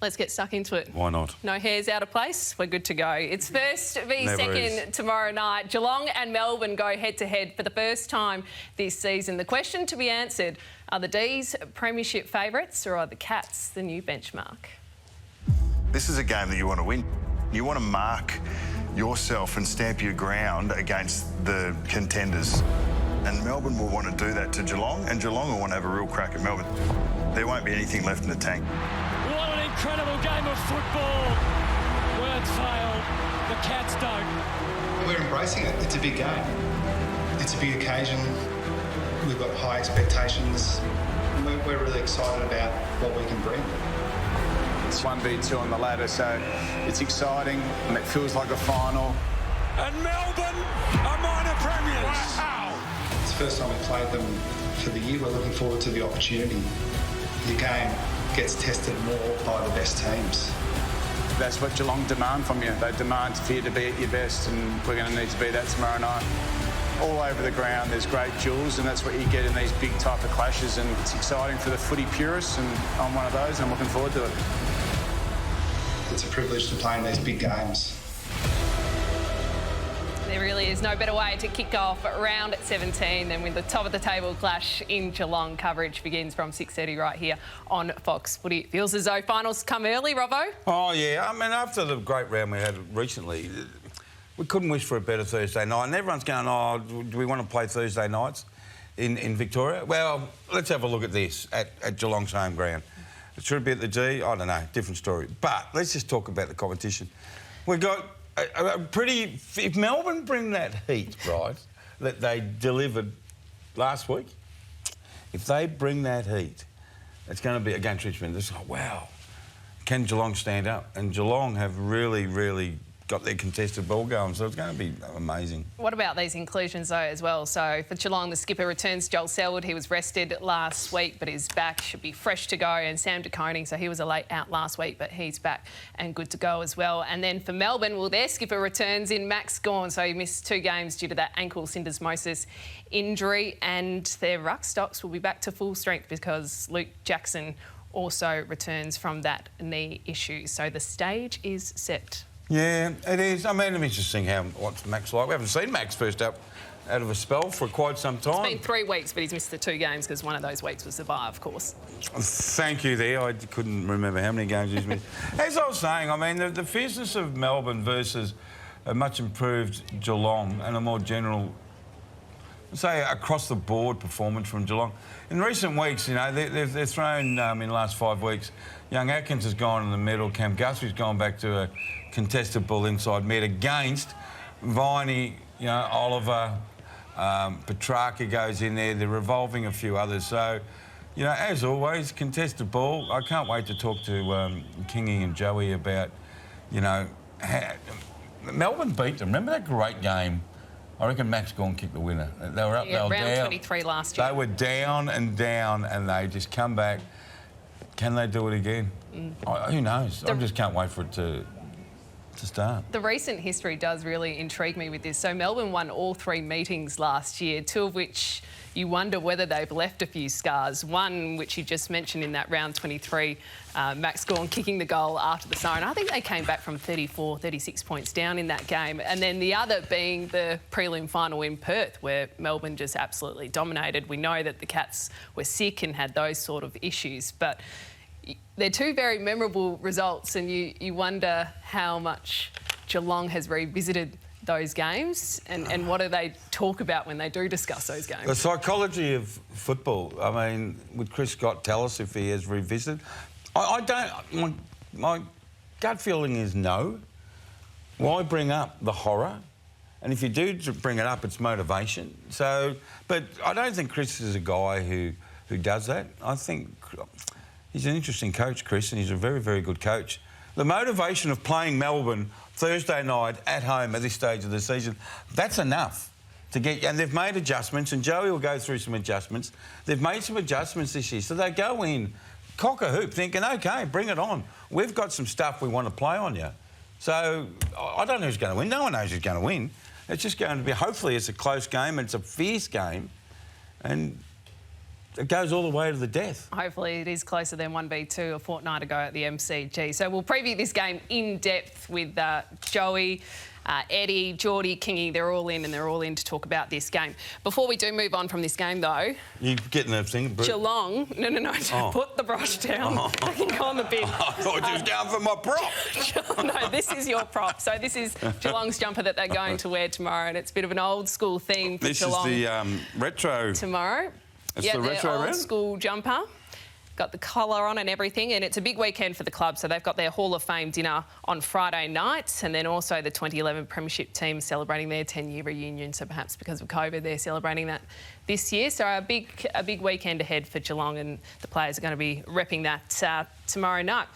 Let's get stuck into it. Why not? No hairs out of place. We're good to go. It's first v Never second is. tomorrow night. Geelong and Melbourne go head-to-head for the first time this season. The question to be answered, are the D's premiership favourites or are the Cats the new benchmark? This is a game that you want to win. You want to mark yourself and stamp your ground against the contenders. And Melbourne will want to do that to Geelong, and Geelong will want to have a real crack at Melbourne. There won't be anything left in the tank. What an incredible game of football. Words fail, the Cats don't. We're embracing it. It's a big game. It's a big occasion. We've got high expectations. We're really excited about what we can bring. It's 1v2 on the ladder, so it's exciting and it feels like a final. And Melbourne are minor premiers. Wow. It's the first time we played them for the year. We're looking forward to the opportunity. Your game gets tested more by the best teams. That's what Geelong demand from you. They demand for you to be at your best, and we're going to need to be that tomorrow night. All over the ground there's great duels, and that's what you get in these big type of clashes, and it's exciting for the footy purists, and I'm one of those and I'm looking forward to it. It's a privilege to play in these big games. There really is no better way to kick off round 17 than with the top of the table clash in Geelong. Coverage begins from 6:30 right here on Fox Footy. It feels as though finals come early, Robbo. Oh, yeah. I mean, after the great round we had recently, we couldn't wish for a better Thursday night. And everyone's going, oh, do we want to play Thursday nights in Victoria? Well, let's have a look at this at Geelong's home ground. Should it be at the G? I don't know. Different story. But let's just talk about the competition. We've got a pretty... If Melbourne bring that heat, right, that they delivered last week, if they bring that heat, it's going to be against Richmond. It's like, wow, can Geelong stand up? And Geelong have really, really got their contested ball going, so it's going to be amazing. What about these inclusions, though, as well? So for Geelong, the skipper returns Joel Selwood. He was rested last week, but is back, should be fresh to go. And Sam De Koning, so he was a late out last week, but he's back and good to go as well. And then for Melbourne, well, their skipper returns in Max Gawn, so he missed 2 games due to that ankle syndesmosis injury. And their ruck stocks will be back to full strength because Luke Jackson also returns from that knee issue. So the stage is set. Yeah, it is. I mean, it's interesting what's Max like. We haven't seen Max first up out of a spell for quite some time. It's been 3 weeks, but he's missed the 2 games because one of those weeks was the bye, of course. Thank you there. I couldn't remember how many games he's missed. As I was saying, I mean, the fierceness of Melbourne versus a much improved Geelong and a more general, say, across-the-board performance from Geelong. In recent weeks, you know, they've thrown, in the last 5 weeks, young Atkins has gone in the middle, Cam Guthrie's gone back to a contested ball inside mid against Viney, you know, Oliver, Petrarca goes in there. They're revolving a few others. So, you know, as always, contested ball. I can't wait to talk to Kingy and Joey about, you know, Melbourne beat them. Remember that great game? I reckon Max Gawn kicked the winner. They were up, yeah, they were round down. 23 last year. They were down, and they just come back. Can they do it again? Who knows? I just can't wait for it to start. The recent history does really intrigue me with this. So Melbourne won all 3 meetings last year, 2 of which you wonder whether they've left a few scars. One, which you just mentioned in that round 23, Max Gawn kicking the goal after the siren. I think they came back from 34, 36 points down in that game. And then the other being the prelim final in Perth, where Melbourne just absolutely dominated. We know that the Cats were sick and had those sort of issues, but they're 2 very memorable results, and you wonder how much Geelong has revisited those games and what do they talk about when they do discuss those games? The psychology of football. I mean, would Chris Scott tell us if he has revisited? I don't... My gut feeling is no. Why bring up the horror? And if you do bring it up, it's motivation. So, but I don't think Chris is a guy who does that. I think... He's an interesting coach, Chris, and he's a very, very good coach. The motivation of playing Melbourne Thursday night at home at this stage of the season, that's enough to get... And they've made adjustments, and Joey will go through some adjustments. They've made some adjustments this year, so they go in, cock a hoop, thinking, OK, bring it on. We've got some stuff we want to play on you. So I don't know who's going to win. No one knows who's going to win. It's just going to be... Hopefully it's a close game, and it's a fierce game, and... it goes all the way to the death. Hopefully it is closer than 1v2 a fortnight ago at the MCG. So we'll preview this game in depth with Joey, Eddie, Geordie, Kingy. They're all in, and they're all in to talk about this game. Before we do move on from this game, though... You're getting that thing, Bruce? Geelong... No. Put the brush down. I can go on the bin. I thought you was going for my prop. No, this is your prop. So this is Geelong's jumper that they're going to wear tomorrow, and it's a bit of an old-school theme for Geelong. This is the retro... Tomorrow. It's the retro old school jumper. Got the collar on and everything, and it's a big weekend for the club. So they've got their Hall of Fame dinner on Friday night, and then also the 2011 Premiership team celebrating their 10-year reunion. So perhaps because of COVID, they're celebrating that this year. So a big weekend ahead for Geelong, and the players are going to be repping that tomorrow night.